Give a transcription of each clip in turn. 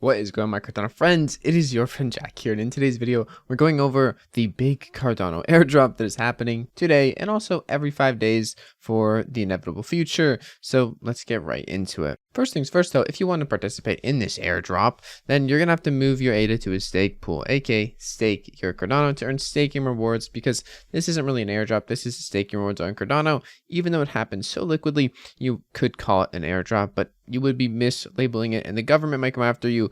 What is going on, my Cardano friends? It is your friend Jack here, and in today's video, we're going over the big Cardano airdrop that is happening today and also every 5 days for the inevitable future. So let's get right into it. First things first though, if you want to participate in this airdrop, then you're going to have to move your ADA to a stake pool, aka stake your Cardano to earn staking rewards, because this isn't really an airdrop, this is staking rewards on Cardano. Even though it happens so liquidly, you could call it an airdrop, but you would be mislabeling it, and the government might come after you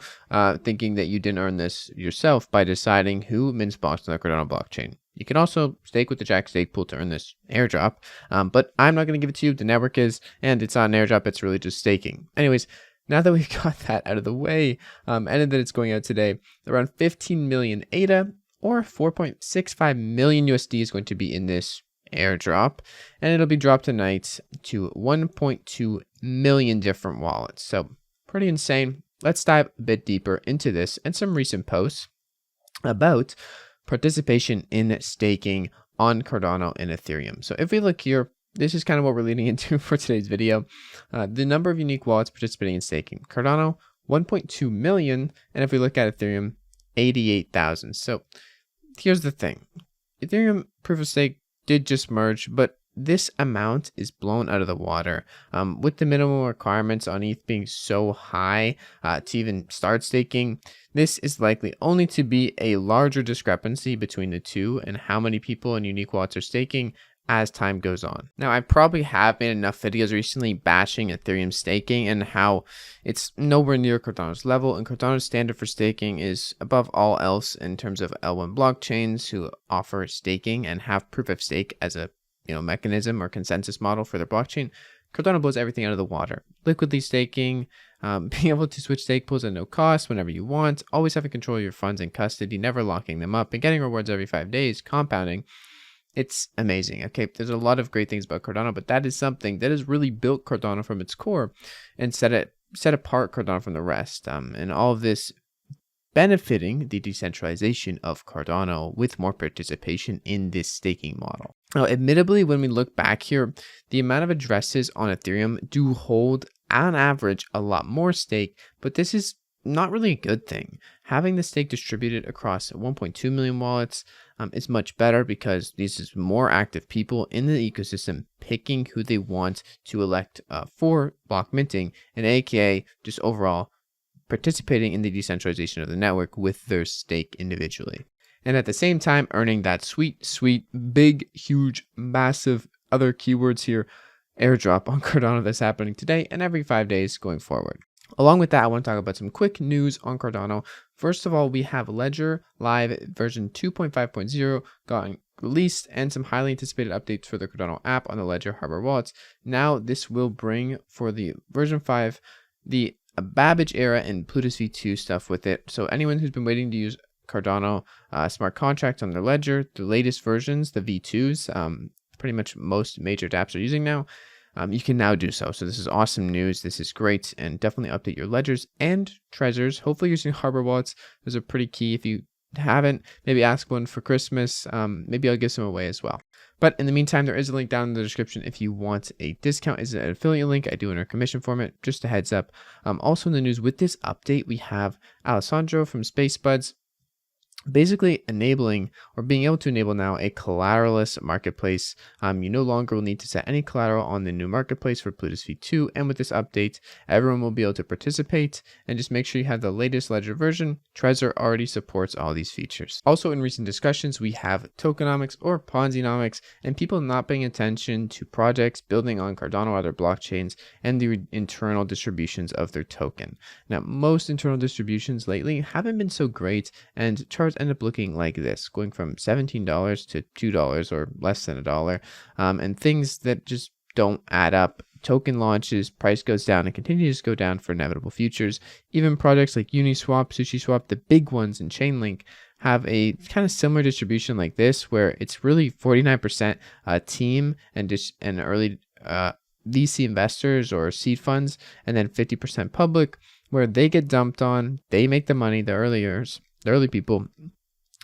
thinking that you didn't earn this yourself by deciding who mints blocks on the Cardano blockchain. You can also stake with the Jack stake pool to earn this airdrop, but I'm not going to give it to you. The network is, and it's not an airdrop. It's really just staking. Anyways, now that we've got that out of the way, and that it's going out today, around 15 million ADA or 4.65 million USD is going to be in this airdrop, and it'll be dropped tonight to 1.2 million different wallets. So pretty insane. Let's dive a bit deeper into this and some recent posts about participation in staking on Cardano and Ethereum. So if we look here, this is kind of what we're leading into for today's video. The number of unique wallets participating in staking: Cardano 1.2 million, and if we look at Ethereum, 88,000. So here's the thing: Ethereum proof of stake did just merge, but this amount is blown out of the water with the minimum requirements on ETH being so high to even start staking. This is likely only to be a larger discrepancy between the two and how many people in unique wallets are staking as time goes on. Now, I probably have made enough videos recently bashing Ethereum staking and how it's nowhere near Cardano's level, and Cardano's standard for staking is above all else in terms of L1 blockchains who offer staking and have proof of stake as a mechanism or consensus model for their blockchain. Cardano blows everything out of the water. Liquidly staking, being able to switch stake pools at no cost whenever you want, always having control of your funds in custody, never locking them up, and getting rewards every 5 days, compounding. It's amazing. Okay, there's a lot of great things about Cardano, but that is something that has really built Cardano from its core and set apart Cardano from the rest. And all of this benefiting the decentralization of Cardano with more participation in this staking model. Now, admittedly, when we look back here, the amount of addresses on Ethereum do hold on average a lot more stake, but this is not really a good thing. Having the stake distributed across 1.2 million wallets is much better, because these is more active people in the ecosystem picking who they want to elect for block minting, and aka just overall participating in the decentralization of the network with their stake individually. And at the same time, earning that sweet, big, huge, massive other keywords here airdrop on Cardano that's happening today and every 5 days going forward. Along with that, I want to talk about some quick news on Cardano. First of all, we have Ledger Live version 2.5.0 gotten released and some highly anticipated updates for the Cardano app on the Ledger hardware wallets. Now, this will bring for the version 5 the Babbage era and Plutus V2 stuff with it. So anyone who's been waiting to use Cardano smart contracts on their Ledger, the latest versions, the V2s, pretty much most major dApps are using now, you can now do so. So this is awesome news. This is great, and definitely update your ledgers and treasures. Hopefully using hardware wallets. Those are pretty key. If you haven't, maybe ask one for Christmas. Maybe I'll give some away as well. But in the meantime, there is a link down in the description if you want a discount. It's an affiliate link. I do in our commission format, just a heads up. Also in the news with this update, we have Alessandro from Space Buds basically enabling, or being able to enable now, a collateralless marketplace. You no longer will need to set any collateral on the new marketplace for Plutus V2, and with this update, everyone will be able to participate. And just make sure you have the latest Ledger version. Trezor already supports all these features. Also, in recent discussions, we have tokenomics or Ponzi-nomics, and people not paying attention to projects building on Cardano or other blockchains and the internal distributions of their token. Now, most internal distributions lately haven't been so great, and charts end up looking like this, going from $17 to $2 or less than $1, and things that just don't add up. Token launches, price goes down and continues to go down for inevitable futures. Even projects like Uniswap, SushiSwap, the big ones in Chainlink, have a kind of similar distribution like this, where it's really 49% team and early VC investors or seed funds, and then 50% public, where they get dumped on, they make the money, the early people,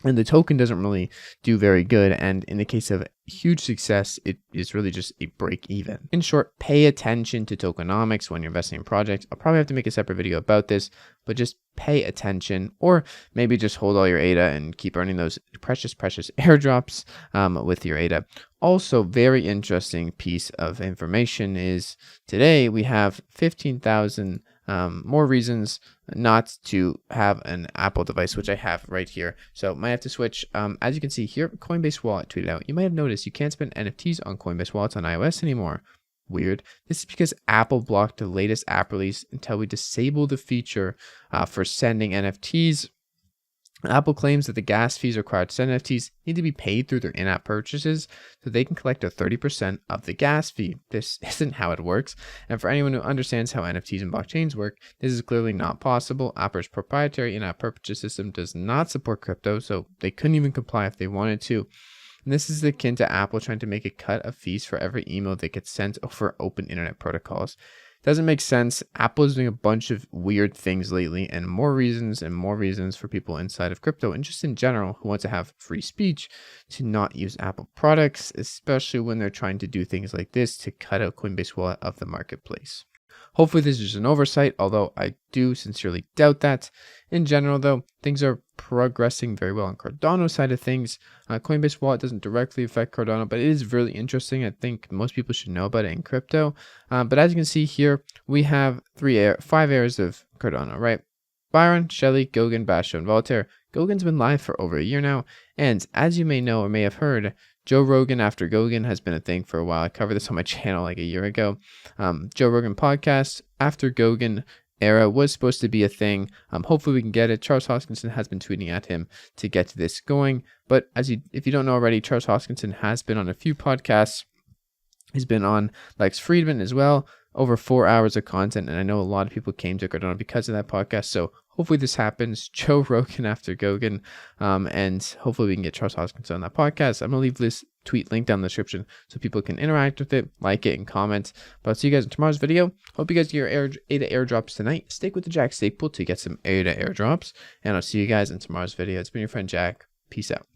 And the token doesn't really do very good. And in the case of huge success, it is really just a break even. In short, pay attention to tokenomics when you're investing in projects. I'll probably have to make a separate video about this, but just pay attention, or maybe just hold all your ADA and keep earning those precious airdrops with your ADA. Also, very interesting piece of information is today we have 15,000 more reasons not to have an Apple device, which I have right here. So might have to switch. As you can see here, Coinbase Wallet tweeted out, you might have noticed you can't spend NFTs on Coinbase Wallets on iOS anymore. Weird. This is because Apple blocked the latest app release until we disable the feature for sending NFTs. Apple claims that the gas fees required to send NFTs need to be paid through their in-app purchases so they can collect a 30% of the gas fee. This isn't how it works. And for anyone who understands how NFTs and blockchains work, this is clearly not possible. Apple's proprietary in-app purchase system does not support crypto, so they couldn't even comply if they wanted to. And this is akin to Apple trying to make a cut of fees for every email that gets sent over open internet protocols. Doesn't make sense. Apple is doing a bunch of weird things lately, and more reasons for people inside of crypto and just in general who want to have free speech to not use Apple products, especially when they're trying to do things like this to cut out Coinbase Wallet of the marketplace. Hopefully this is just an oversight, although I do sincerely doubt that. In general, though, things are progressing very well on Cardano's side of things. Coinbase Wallet doesn't directly affect Cardano, but it is really interesting. I think most people should know about it in crypto. But as you can see here, we have 5 heirs of Cardano, right? Byron, Shelley, Goguen, Basho, and Voltaire. Goggen's been live for over a year now, and as you may know or may have heard, Joe Rogan after Goguen has been a thing for a while. I covered this on my channel like a year ago. Joe Rogan podcast after Goguen era was supposed to be a thing. Hopefully we can get it. Charles Hoskinson has been tweeting at him to get this going. But if you don't know already, Charles Hoskinson has been on a few podcasts. He's been on Lex Friedman as well. Over 4 hours of content, and I know a lot of people came to Cardano because of that podcast. So hopefully this happens. Joe Rogan after Goguen, and hopefully we can get Charles Hoskinson on that podcast. I'm gonna leave this tweet link down in the description so people can interact with it, like it, and comment. But I'll see you guys in tomorrow's video. Hope you guys get your ADA airdrops tonight. Stick with the Jack stake pool to get some ADA airdrops, and I'll see you guys in tomorrow's video. It's been your friend Jack. Peace out.